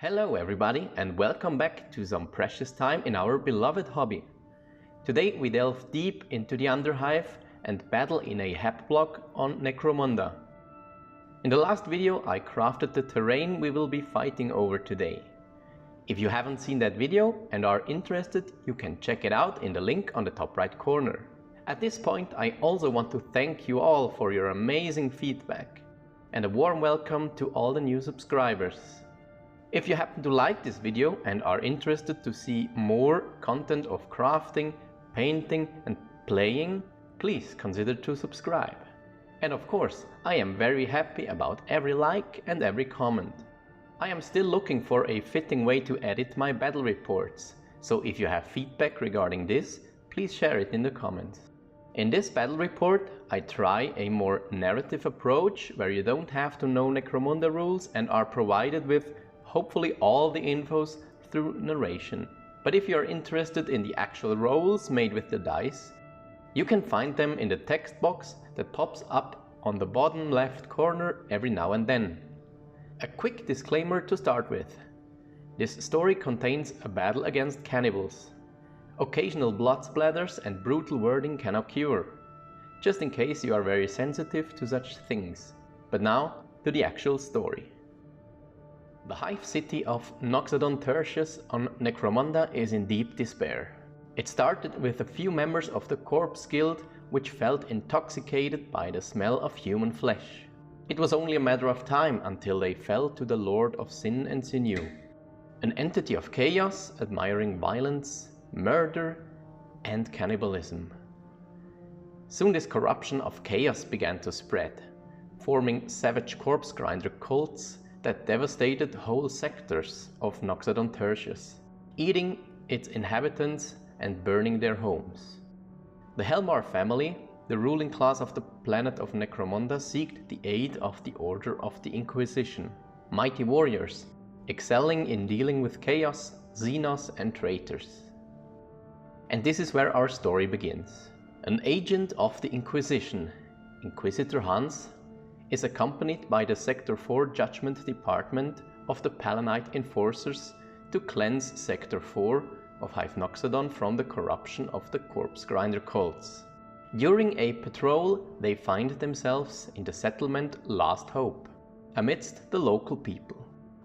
Hello everybody and welcome back to some precious time in our beloved hobby. Today we delve deep into the Underhive and battle in a hep block on Necromunda. In the last video I crafted the terrain we will be fighting over today. If you haven't seen that video and are interested, you can check it out in the link on the top right corner. At this point I also want to thank you all for your amazing feedback and a warm welcome to all the new subscribers. If you happen to like this video and are interested to see more content of crafting, painting and playing, please consider to subscribe. And of course, I am very happy about every like and every comment. I am still looking for a fitting way to edit my battle reports, so if you have feedback regarding this, please share it in the comments. In this battle report, I try a more narrative approach where you don't have to know Necromunda rules and are provided with hopefully all the infos through narration. But if you are interested in the actual rolls made with the dice, you can find them in the text box that pops up on the bottom left corner every now and then. A quick disclaimer to start with. This story contains a battle against cannibals. Occasional blood splatters and brutal wording can occur, just in case you are very sensitive to such things. But now to the actual story. The hive city of Noxodon Tertius on Necromunda is in deep despair. It started with a few members of the Corpse Guild which felt intoxicated by the smell of human flesh. It was only a matter of time until they fell to the Lord of Sin and Sinew, an entity of chaos admiring violence, murder and cannibalism. Soon this corruption of chaos began to spread, forming savage corpse grinder cults that devastated whole sectors of Noxodon Tertius, eating its inhabitants and burning their homes. The Helmar family, the ruling class of the planet of Necromunda, sought the aid of the Order of the Inquisition, mighty warriors, excelling in dealing with chaos, xenos and traitors. And this is where our story begins. An agent of the Inquisition, Inquisitor Hans, is accompanied by the Sector 4 Judgment Department of the Palanite Enforcers to cleanse Sector 4 of Hive Noxodon from the corruption of the corpse grinder cults. During a patrol, they find themselves in the settlement Last Hope, amidst the local people.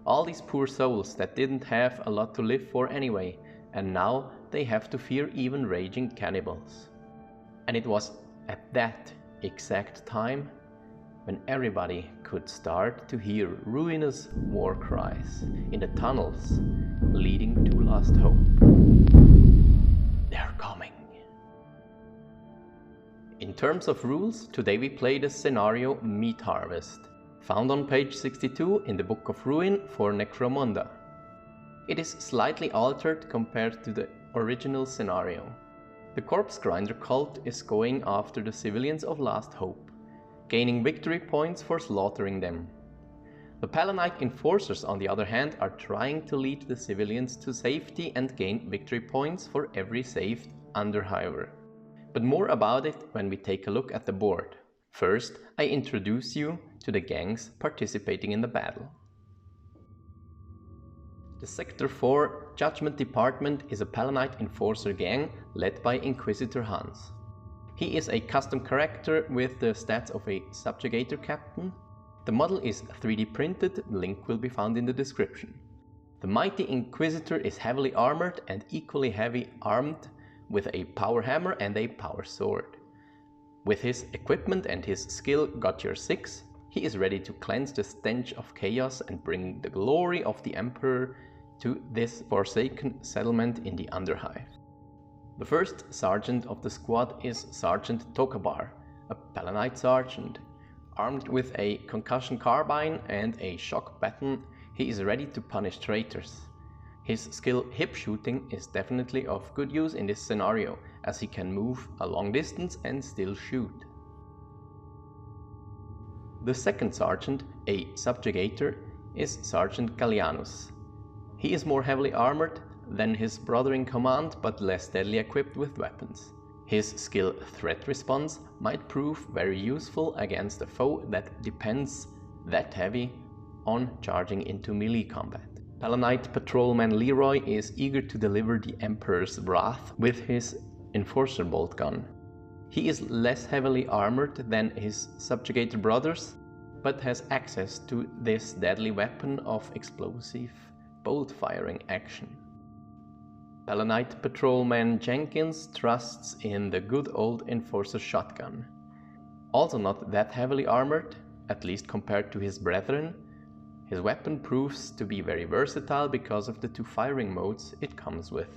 All these poor souls that didn't have a lot to live for anyway, and now they have to fear even raging cannibals. And it was at that exact time when everybody could start to hear ruinous war cries in the tunnels leading to Last Hope. They're coming. In terms of rules, today we play the scenario Meat Harvest, found on page 62 in the Book of Ruin for Necromunda. It is slightly altered compared to the original scenario. The corpse grinder cult is going after the civilians of Last Hope, gaining victory points for slaughtering them. The Palanite Enforcers, on the other hand, are trying to lead the civilians to safety and gain victory points for every saved Underhiver. But more about it when we take a look at the board. First, I introduce you to the gangs participating in the battle. The Sector 4 Judgment Department is a Palanite Enforcer gang led by Inquisitor Hans. He is a custom character with the stats of a subjugator captain. The model is 3D printed, the link will be found in the description. The mighty Inquisitor is heavily armored and equally heavy armed with a power hammer and a power sword. With his equipment and his skill Gothier 6, he is ready to cleanse the stench of chaos and bring the glory of the Emperor to this forsaken settlement in the Underhive. The first sergeant of the squad is Sergeant Tokabar, a Palanite sergeant. Armed with a concussion carbine and a shock baton, he is ready to punish traitors. His skill hip shooting is definitely of good use in this scenario, as he can move a long distance and still shoot. The second sergeant, a subjugator, is Sergeant Gallianus. He is more heavily armored than his brother in command, but less deadly equipped with weapons. His skill threat response might prove very useful against a foe that depends that heavy on charging into melee combat. Palanite patrolman Leroy is eager to deliver the Emperor's wrath with his Enforcer bolt gun. He is less heavily armored than his subjugator brothers, but has access to this deadly weapon of explosive bolt-firing action. Palanite patrolman Jenkins trusts in the good old Enforcer shotgun. Also not that heavily armored, at least compared to his brethren, his weapon proves to be very versatile because of the 2 firing modes it comes with.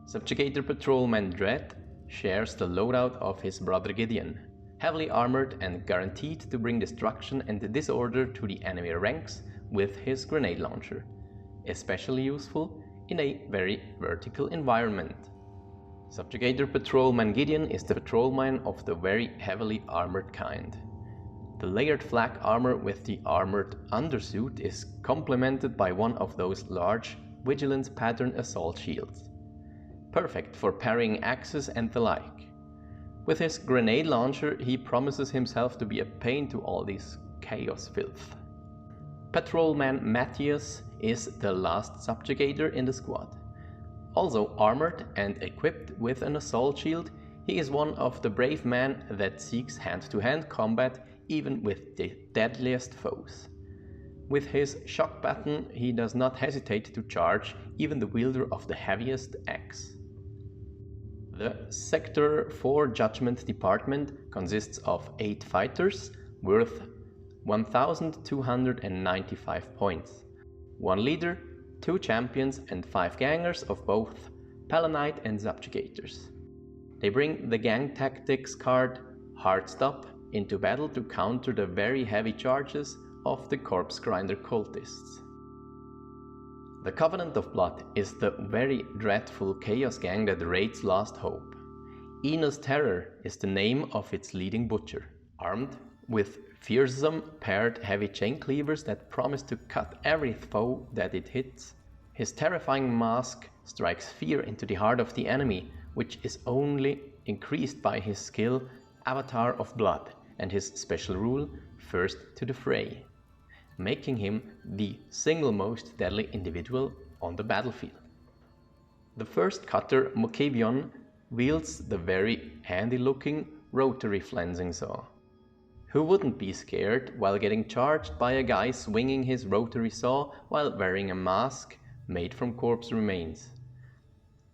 Subjugator patrolman Dread shares the loadout of his brother Gideon, heavily armored and guaranteed to bring destruction and disorder to the enemy ranks with his grenade launcher, especially useful in a very vertical environment. Subjugator patrolman Gideon is the patrolman of the very heavily armored kind. The layered flak armor with the armored undersuit is complemented by one of those large vigilance pattern assault shields, perfect for parrying axes and the like. With his grenade launcher, he promises himself to be a pain to all this chaos filth. Patrolman Matthias is the last subjugator in the squad. Also armored and equipped with an assault shield, he is one of the brave men that seeks hand-to-hand combat even with the deadliest foes. With his shock baton, he does not hesitate to charge even the wielder of the heaviest axe. The Sector 4 Judgment Department consists of 8 fighters worth 1,295 points, 1 leader, 2 champions and 5 gangers of both Palanite and Subjugators. They bring the gang tactics card Hard Stop into battle to counter the very heavy charges of the corpse grinder cultists. The Covenant of Blood is the very dreadful chaos gang that raids Last Hope. Enos Terror is the name of its leading butcher, armed with fearsome paired heavy chain cleavers that promise to cut every foe that it hits. His terrifying mask strikes fear into the heart of the enemy, which is only increased by his skill Avatar of Blood and his special rule First to the Fray, making him the single most deadly individual on the battlefield. The first cutter, Mokavion, wields the very handy-looking rotary flensing saw. Who wouldn't be scared while getting charged by a guy swinging his rotary saw while wearing a mask made from corpse remains?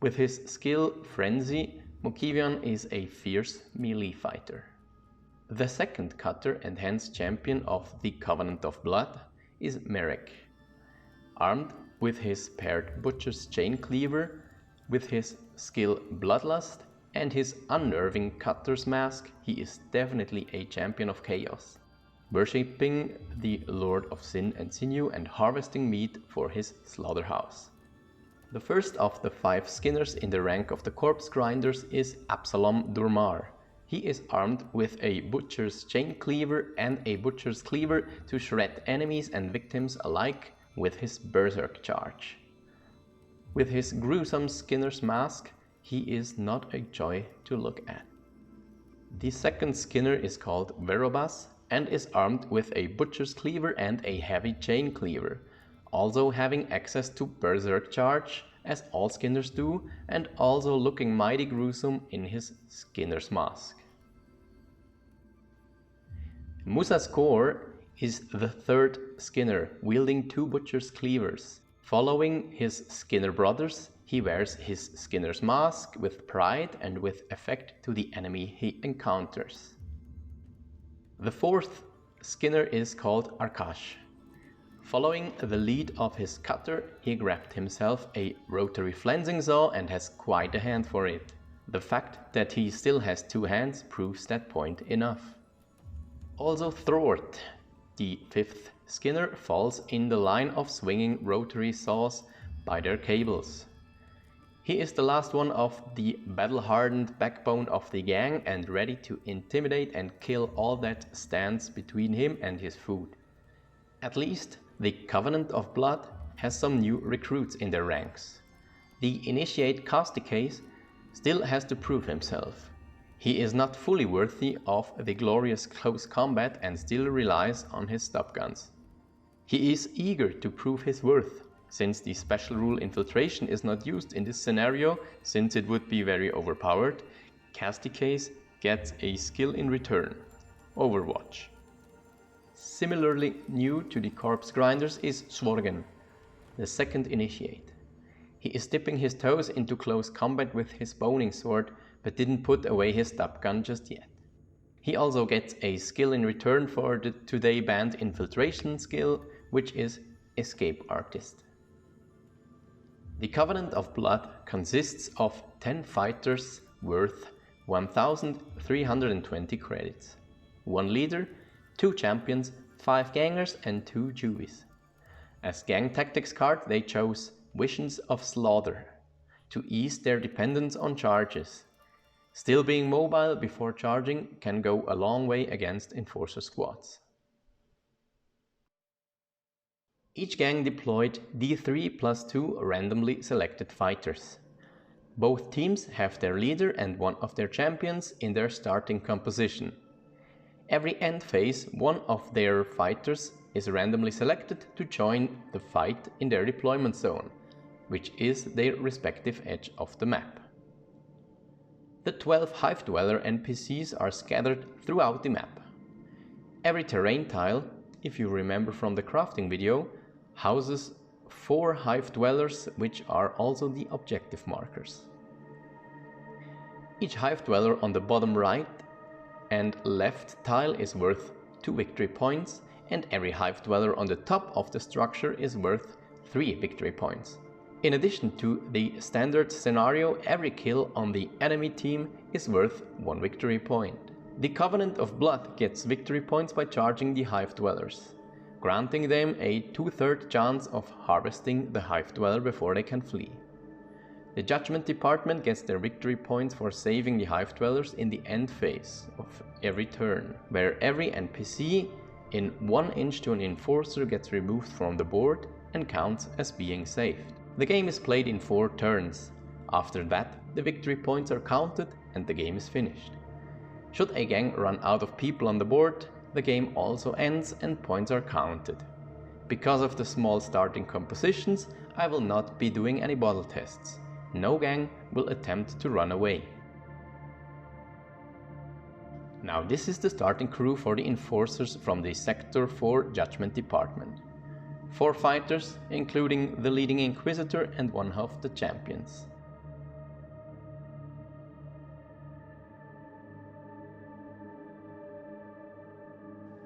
With his skill Frenzy, Mokavion is a fierce melee fighter. The second cutter and hence champion of the Covenant of Blood is Merrick. Armed with his paired butcher's chain cleaver, with his skill Bloodlust and his unnerving cutter's mask, he is definitely a champion of chaos, worshipping the Lord of Sin and Sinew and harvesting meat for his slaughterhouse. The first of the 5 skinners in the rank of the corpse grinders is Absalom Durmar. He is armed with a butcher's chain cleaver and a butcher's cleaver to shred enemies and victims alike with his berserk charge. With his gruesome skinner's mask, he is not a joy to look at. The second skinner is called Verobas and is armed with a butcher's cleaver and a heavy chain cleaver, also having access to berserk charge as all skinners do, and also looking mighty gruesome in his skinner's mask. Musa's Core is the third skinner, wielding 2 butcher's cleavers. Following his skinner brothers, he wears his skinner's mask with pride and with effect to the enemy he encounters. The fourth skinner is called Arkash. Following the lead of his cutter, he grabbed himself a rotary flensing saw and has quite a hand for it. The fact that he still has 2 hands proves that point enough. Also Thwart, the 5th skinner, falls in the line of swinging rotary saws by their cables. He is the last one of the battle-hardened backbone of the gang and ready to intimidate and kill all that stands between him and his food. At least the Covenant of Blood has some new recruits in their ranks. The Initiate Causticase still has to prove himself. He is not fully worthy of the glorious close combat and still relies on his stop guns. He is eager to prove his worth Since the special rule infiltration is not used in this scenario, since it would be very overpowered, Casticase gets a skill in return, Overwatch. Similarly new to the Corpse Grinders is Sworgen, the second initiate. He is dipping his toes into close combat with his boning sword, but didn't put away his stub gun just yet. He also gets a skill in return for the today banned infiltration skill, which is Escape Artist. The Covenant of Blood consists of 10 fighters worth 1,320 credits, 1 leader, 2 champions, 5 gangers and 2 Jewies. As gang tactics card they chose Visions of Slaughter to ease their dependence on charges. Still being mobile before charging can go a long way against Enforcer squads. Each gang deployed D3+2 randomly selected fighters. Both teams have their leader and one of their champions in their starting composition. Every end phase, one of their fighters is randomly selected to join the fight in their deployment zone, which is their respective edge of the map. The 12 Hive Dweller NPCs are scattered throughout the map. Every terrain tile, if you remember from the crafting video, houses 4 Hive Dwellers, which are also the objective markers. Each Hive Dweller on the bottom right and left tile is worth 2 victory points, and every Hive Dweller on the top of the structure is worth 3 victory points. In addition to the standard scenario, every kill on the enemy team is worth 1 victory point. The Covenant of Blood gets victory points by charging the Hive Dwellers, granting them a 2/3 chance of harvesting the Hive Dweller before they can flee. The Judgment Department gets their victory points for saving the Hive Dwellers in the end phase of every turn, where every NPC in 1 inch to an Enforcer gets removed from the board and counts as being saved. The game is played in 4 turns. After that, the victory points are counted and the game is finished. Should a gang run out of people on the board, the game also ends and points are counted. Because of the small starting compositions, I will not be doing any bottle tests. No gang will attempt to run away. Now this is the starting crew for the Enforcers from the Sector 4 Judgment Department. 4 fighters, including the leading Inquisitor and one of the champions.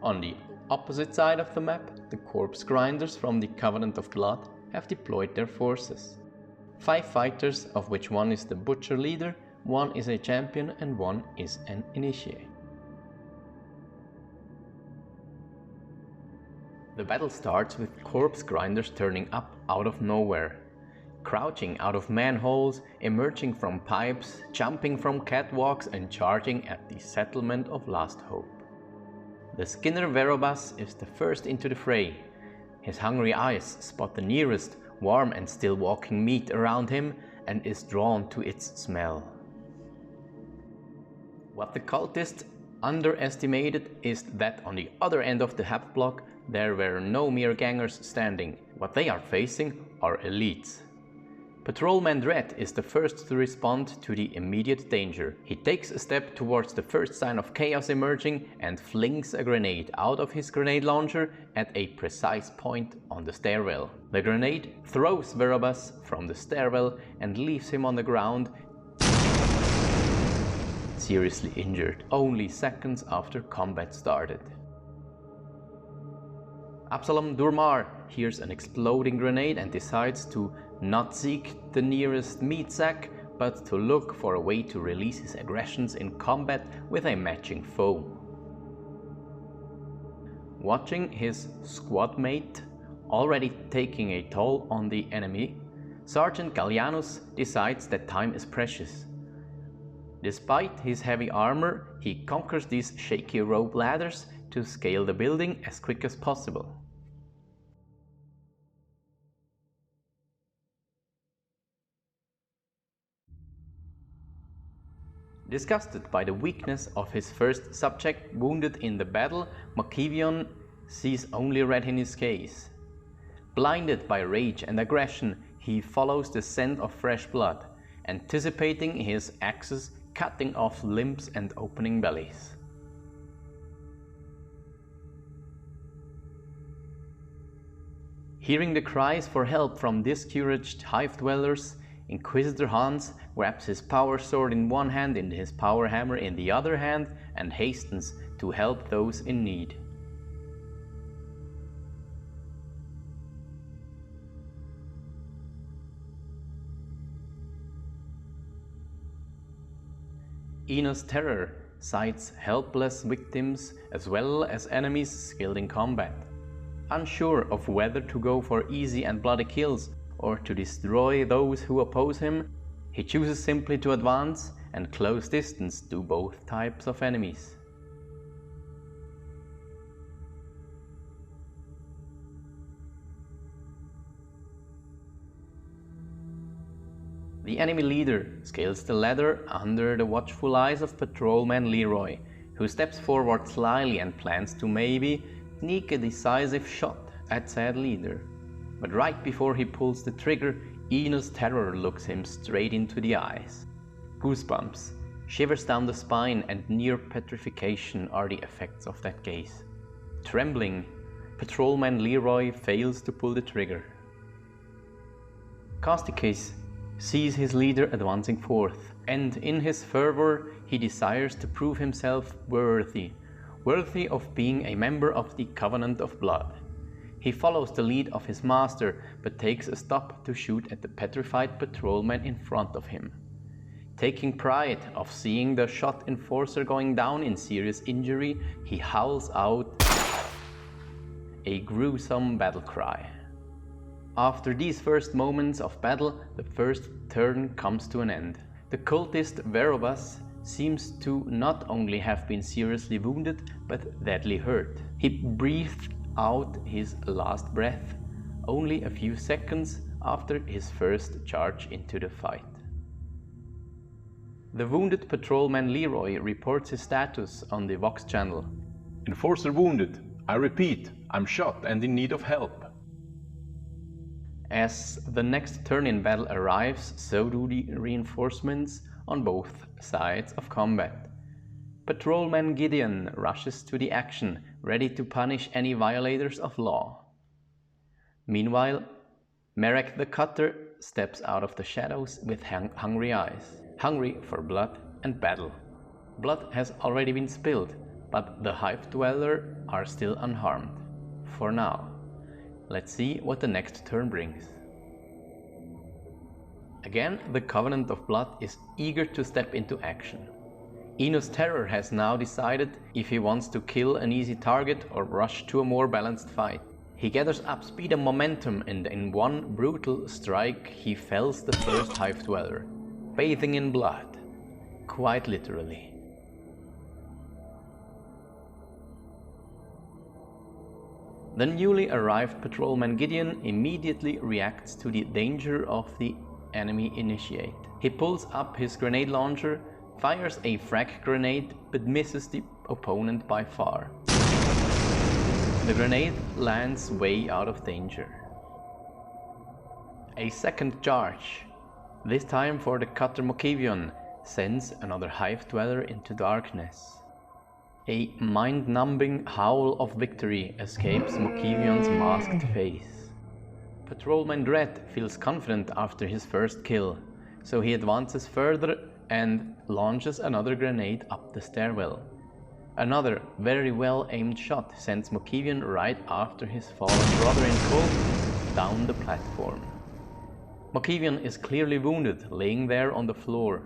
On the opposite side of the map, the Corpse Grinders from the Covenant of Blood have deployed their forces. 5 fighters, of which 1 is the Butcher leader, 1 is a champion and 1 is an initiate. The battle starts with Corpse Grinders turning up out of nowhere, crouching out of manholes, emerging from pipes, jumping from catwalks and charging at the settlement of Last Hope. The Skinner Verobas is the first into the fray. His hungry eyes spot the nearest, warm and still walking meat around him and is drawn to its smell. What the cultist underestimated is that on the other end of the hap block there were no mere gangers standing. What they are facing are elites. Patrolman Dread is the first to respond to the immediate danger. He takes a step towards the first sign of chaos emerging and flings a grenade out of his grenade launcher at a precise point on the stairwell. The grenade throws Verobas from the stairwell and leaves him on the ground, seriously injured, only seconds after combat started. Absalom Durmar hears an exploding grenade and decides to not seek the nearest meat sack, but to look for a way to release his aggressions in combat with a matching foe. Watching his squad mate already taking a toll on the enemy, Sergeant Gallianus decides that time is precious. Despite his heavy armor, he conquers these shaky rope ladders to scale the building as quick as possible. Disgusted by the weakness of his first subject wounded in the battle, Machiavion sees only red in his case. Blinded by rage and aggression, he follows the scent of fresh blood, anticipating his axes cutting off limbs and opening bellies. Hearing the cries for help from discouraged hive dwellers, Inquisitor Hans grabs his power sword in one hand and his power hammer in the other hand and hastens to help those in need. Enos Terror sights helpless victims as well as enemies skilled in combat. Unsure of whether to go for easy and bloody kills or to destroy those who oppose him, he chooses simply to advance and close distance to both types of enemies. The enemy leader scales the ladder under the watchful eyes of Patrolman Leroy, who steps forward slyly and plans to maybe sneak a decisive shot at said leader. But right before he pulls the trigger, Enos Terror looks him straight into the eyes. Goosebumps, shivers down the spine, and near petrification are the effects of that gaze. Trembling, Patrolman Leroy fails to pull the trigger. Causticus sees his leader advancing forth, and in his fervor he desires to prove himself worthy of being a member of the Covenant of Blood. He follows the lead of his master, but takes a stop to shoot at the petrified patrolman in front of him. Taking pride of seeing the shot enforcer going down in serious injury, he howls out a gruesome battle cry. After these first moments of battle, the first turn comes to an end. The cultist Verobas seems to not only have been seriously wounded, but deadly hurt. He breathed out his last breath only a few seconds after his first charge into the fight. The wounded patrolman Leroy reports his status on the Vox channel. Enforcer wounded. I repeat, I'm shot and in need of help. As the next turn in battle arrives, so do the reinforcements on both sides of combat. Patrolman Gideon rushes to the action, ready to punish any violators of law. Meanwhile, Merek the Cutter steps out of the shadows with hungry eyes, hungry for blood and battle. Blood has already been spilled, but the hive dweller are still unharmed. For now. Let's see what the next turn brings. Again, the Covenant of Blood is eager to step into action. Enos Terror has now decided if he wants to kill an easy target or rush to a more balanced fight. He gathers up speed and momentum, and in one brutal strike he fells the first hive dweller, bathing in blood, quite literally. The newly arrived patrolman Gideon immediately reacts to the danger of the enemy initiate. He pulls up his grenade launcher, fires a frag grenade, but misses the opponent by far. The grenade lands way out of danger. A second charge, this time for the cutter Mokivion, sends another hive dweller into darkness. A mind-numbing howl of victory escapes Mokivion's masked face. Patrolman Dread feels confident after his first kill, so he advances further and launches another grenade up the stairwell. Another very well-aimed shot sends Mokivion right after his fallen brother in cold down the platform. Mokivion is clearly wounded, laying there on the floor,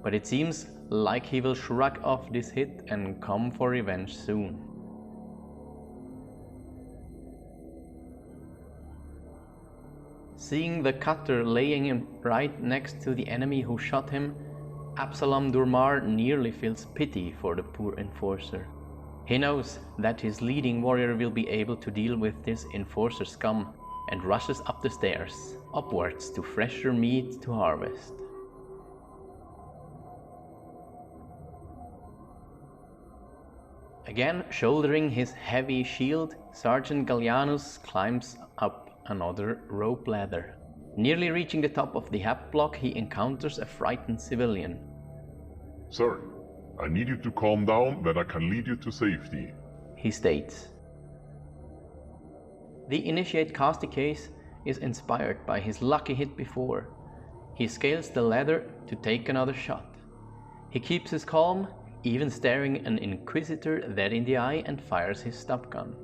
but it seems like he will shrug off this hit and come for revenge soon. Seeing the cutter laying him right next to the enemy who shot him, Absalom Durmar nearly feels pity for the poor enforcer. He knows that his leading warrior will be able to deal with this enforcer scum and rushes up the stairs, upwards to fresher meat to harvest. Again shouldering his heavy shield, Sergeant Gallianus climbs up another rope ladder. Nearly reaching the top of the hap block, he encounters a frightened civilian. Sir, I need you to calm down, then I can lead you to safety, he states. The initiate Casticase is inspired by his lucky hit before. He scales the ladder to take another shot. He keeps his calm, even staring an Inquisitor dead in the eye, and fires his stub gun.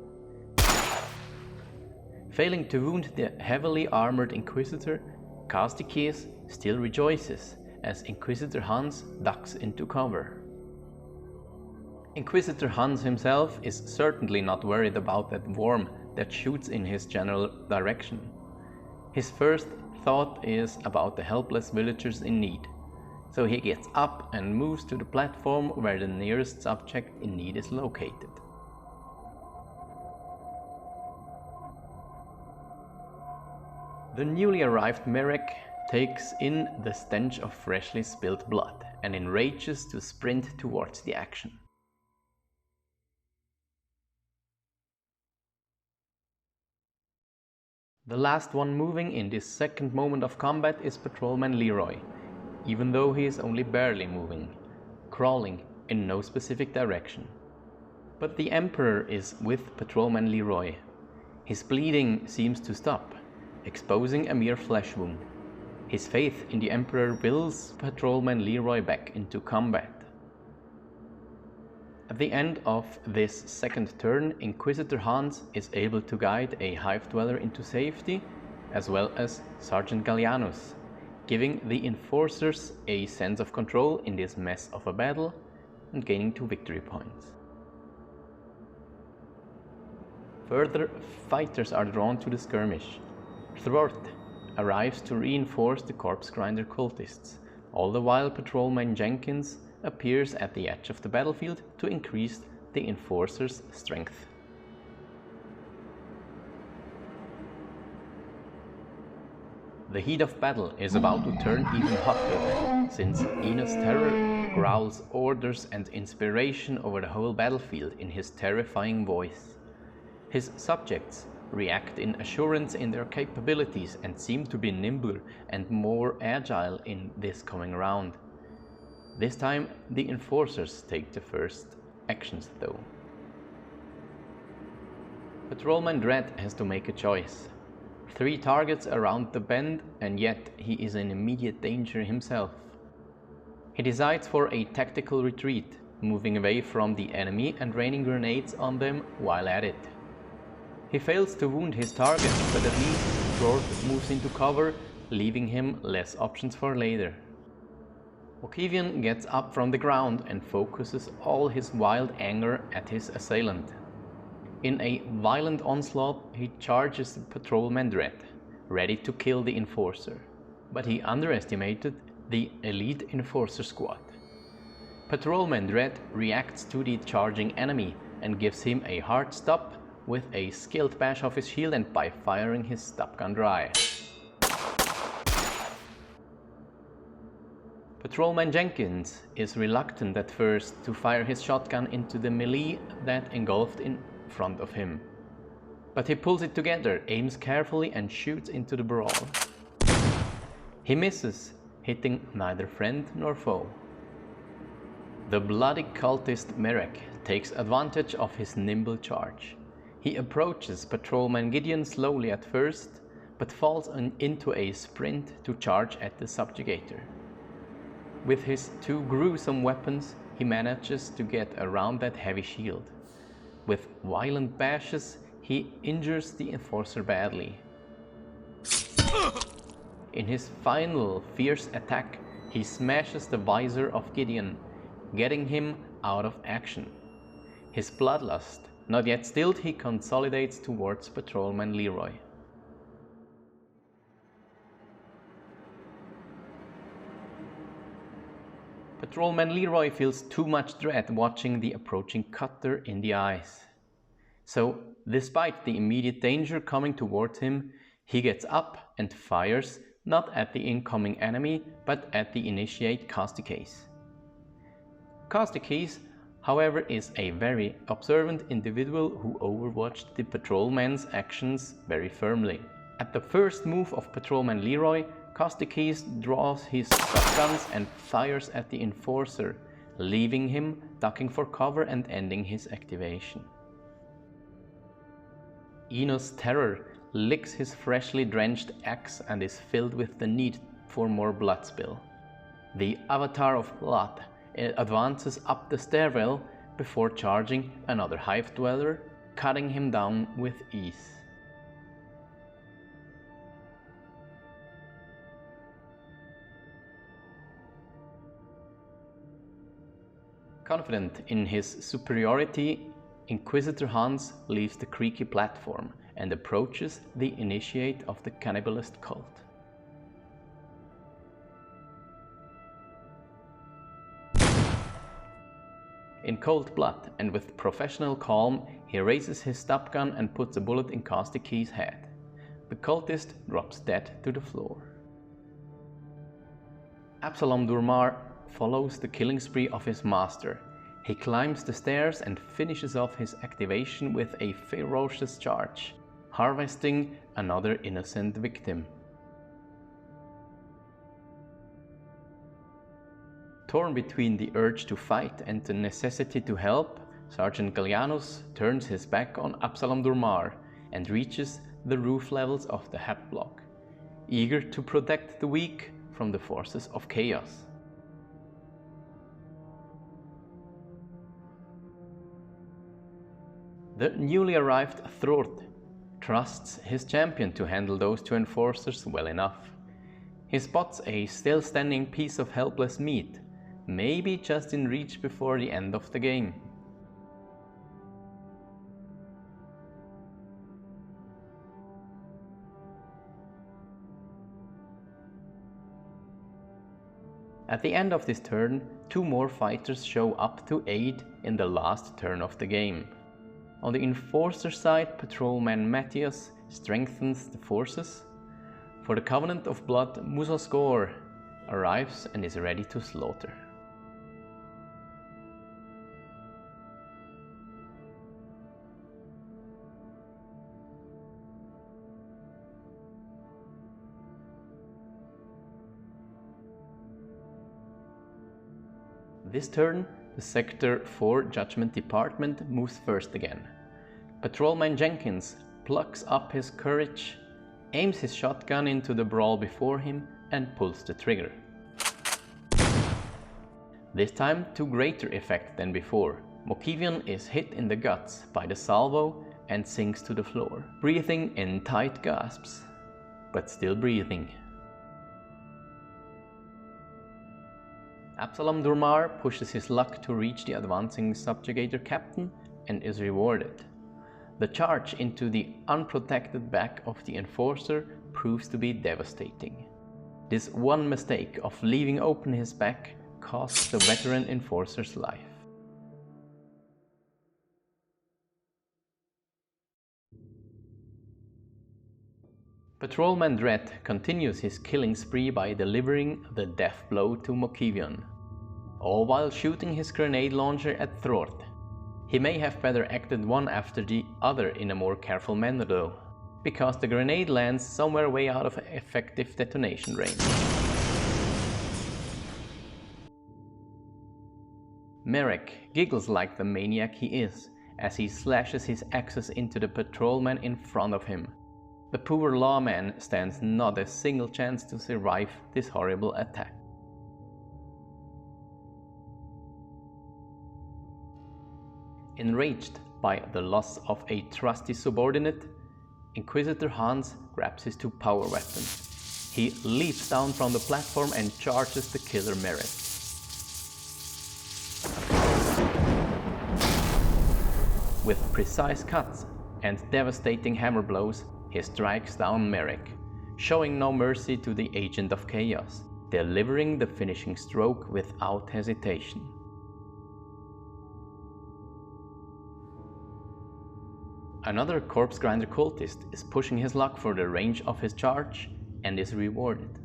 Failing to wound the heavily armored Inquisitor, Casticase still rejoices as Inquisitor Hans ducks into cover. Inquisitor Hans himself is certainly not worried about that worm that shoots in his general direction. His first thought is about the helpless villagers in need, so he gets up and moves to the platform where the nearest subject in need is located. The newly arrived Merek takes in the stench of freshly spilled blood and enrages to sprint towards the action. The last one moving in this second moment of combat is Patrolman Leroy, even though he is only barely moving, crawling in no specific direction. But the Emperor is with Patrolman Leroy. His bleeding seems to stop, exposing a mere flesh wound. His faith in the Emperor wills Patrolman Leroy back into combat. At the end of this second turn, Inquisitor Hans is able to guide a hive dweller into safety, as well as Sergeant Gallianus, giving the enforcers a sense of control in this mess of a battle and gaining 2 victory points. Further, fighters are drawn to the skirmish. Thwart arrives to reinforce the corpse grinder cultists. All the while, Patrolman Jenkins appears at the edge of the battlefield to increase the enforcer's strength. The heat of battle is about to turn even hotter, since Enos Terror growls orders and inspiration over the whole battlefield in his terrifying voice. His subjects react in assurance in their capabilities and seem to be nimbler and more agile in this coming round. This time, the enforcers take the first actions though. Patrolman Dread has to make a choice. 3 targets around the bend, and yet he is in immediate danger himself. He decides for a tactical retreat, moving away from the enemy and raining grenades on them while at it. He fails to wound his target, but at least Thwart moves into cover, leaving him less options for later. Okivian gets up from the ground and focuses all his wild anger at his assailant. In a violent onslaught, he charges Patrolman Dread, ready to kill the enforcer. But he underestimated the elite enforcer squad. Patrolman Dread reacts to the charging enemy and gives him a hard stop with a skilled bash of his shield and by firing his stub gun dry. Patrolman Jenkins is reluctant at first to fire his shotgun into the melee that engulfed in front of him. But he pulls it together, aims carefully and shoots into the brawl. He misses, hitting neither friend nor foe. The bloody cultist Merek takes advantage of his nimble charge. He approaches Patrolman Gideon slowly at first, but falls into a sprint to charge at the subjugator. With his 2 gruesome weapons, he manages to get around that heavy shield. With violent bashes, he injures the enforcer badly. In his final fierce attack, he smashes the visor of Gideon, getting him out of action. His bloodlust not yet stilled, he consolidates towards Patrolman Leroy. Patrolman Leroy feels too much dread watching the approaching cutter in the eyes. So, despite the immediate danger coming towards him, he gets up and fires not at the incoming enemy, but at the initiate Casticase. Casticase, however, is a very observant individual who overwatched the patrolman's actions very firmly. At the first move of Patrolman Leroy, Causticus draws his shotguns and fires at the Enforcer, leaving him ducking for cover and ending his activation. Enos' Terror licks his freshly drenched axe and is filled with the need for more blood spill. The Avatar of Blood advances up the stairwell before charging another Hive Dweller, cutting him down with ease. Confident in his superiority, Inquisitor Hans leaves the creaky platform and approaches the initiate of the cannibalist cult. In cold blood and with professional calm, he raises his stub gun and puts a bullet in Causticus' head. The cultist drops dead to the floor. Absalom Durmar follows the killing spree of his master. He climbs the stairs and finishes off his activation with a ferocious charge, harvesting another innocent victim. Torn between the urge to fight and the necessity to help, Sergeant Gallianus turns his back on Absalom Durmar and reaches the roof levels of the Hep block, eager to protect the weak from the forces of chaos. The newly arrived Thrort trusts his champion to handle those two enforcers well enough. He spots a still standing piece of helpless meat, maybe just in reach before the end of the game. At the end of this turn, two more fighters show up to aid in the last turn of the game. On the Enforcer side, Patrolman Matthias strengthens the forces. For the Covenant of Blood, Musoskor arrives and is ready to slaughter. This turn, the Sector 4 Judgment Department moves first again. Patrolman Jenkins plucks up his courage, aims his shotgun into the brawl before him and pulls the trigger. This time to greater effect than before. Mokivion is hit in the guts by the salvo and sinks to the floor, breathing in tight gasps, but still breathing. Absalom Durmar pushes his luck to reach the advancing subjugator captain and is rewarded. The charge into the unprotected back of the Enforcer proves to be devastating. This one mistake of leaving open his back costs the veteran Enforcer's life. Patrolman Dredd continues his killing spree by delivering the death blow to Mokivion, all while shooting his grenade launcher at Thrort. He may have better acted one after the other in a more careful manner though, because the grenade lands somewhere way out of effective detonation range. Merrick giggles like the maniac he is as he slashes his axes into the patrolman in front of him. The poor lawman stands not a single chance to survive this horrible attack. Enraged by the loss of a trusty subordinate, Inquisitor Hans grabs his two power weapons. He leaps down from the platform and charges the killer Merrick. With precise cuts and devastating hammer blows, he strikes down Merrick, showing no mercy to the Agent of Chaos, delivering the finishing stroke without hesitation. Another Corpse Grinder cultist is pushing his luck for the range of his charge and is rewarded.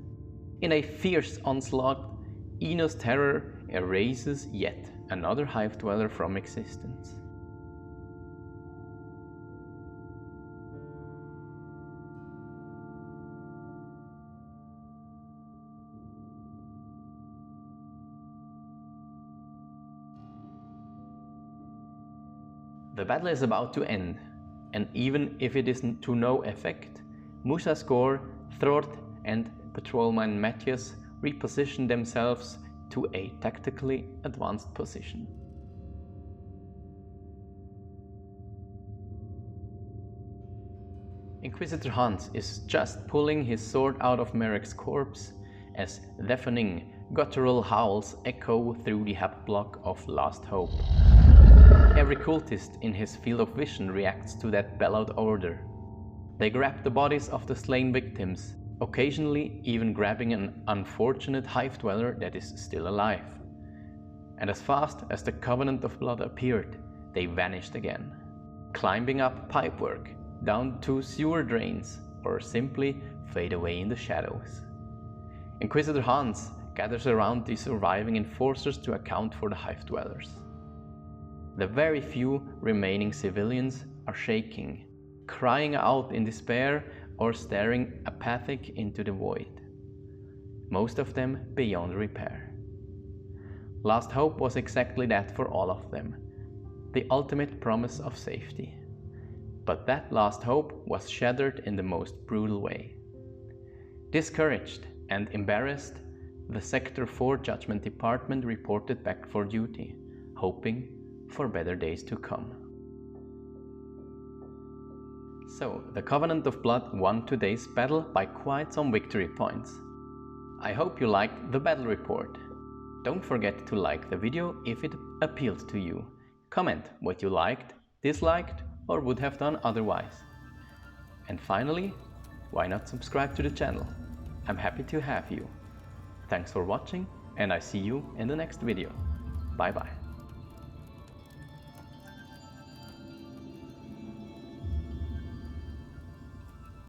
In a fierce onslaught, Enos' Terror erases yet another Hive Dweller from existence. The battle is about to end, and even if it is to no effect, Musa Skor, Thort and patrolman Matthias reposition themselves to a tactically advanced position. Inquisitor Hans is just pulling his sword out of Marek's corpse as deafening, guttural howls echo through the hap block of Last Hope. Every cultist in his field of vision reacts to that bellowed order. They grab the bodies of the slain victims, occasionally even grabbing an unfortunate hive dweller that is still alive. And as fast as the Covenant of Blood appeared, they vanished again, climbing up pipework, down to sewer drains, or simply fade away in the shadows. Inquisitor Hans gathers around the surviving enforcers to account for the hive dwellers. The very few remaining civilians are shaking, crying out in despair or staring apathic into the void, most of them beyond repair. Last Hope was exactly that for all of them, the ultimate promise of safety. But that last hope was shattered in the most brutal way. Discouraged and embarrassed, the Sector 4 Judgment Department reported back for duty, hoping for better days to come. So, the Covenant of Blood won today's battle by quite some victory points. I hope you liked the battle report. Don't forget to like the video if it appealed to you. Comment what you liked, disliked, or would have done otherwise. And finally, why not subscribe to the channel? I'm happy to have you. Thanks for watching, and I see you in the next video. Bye bye.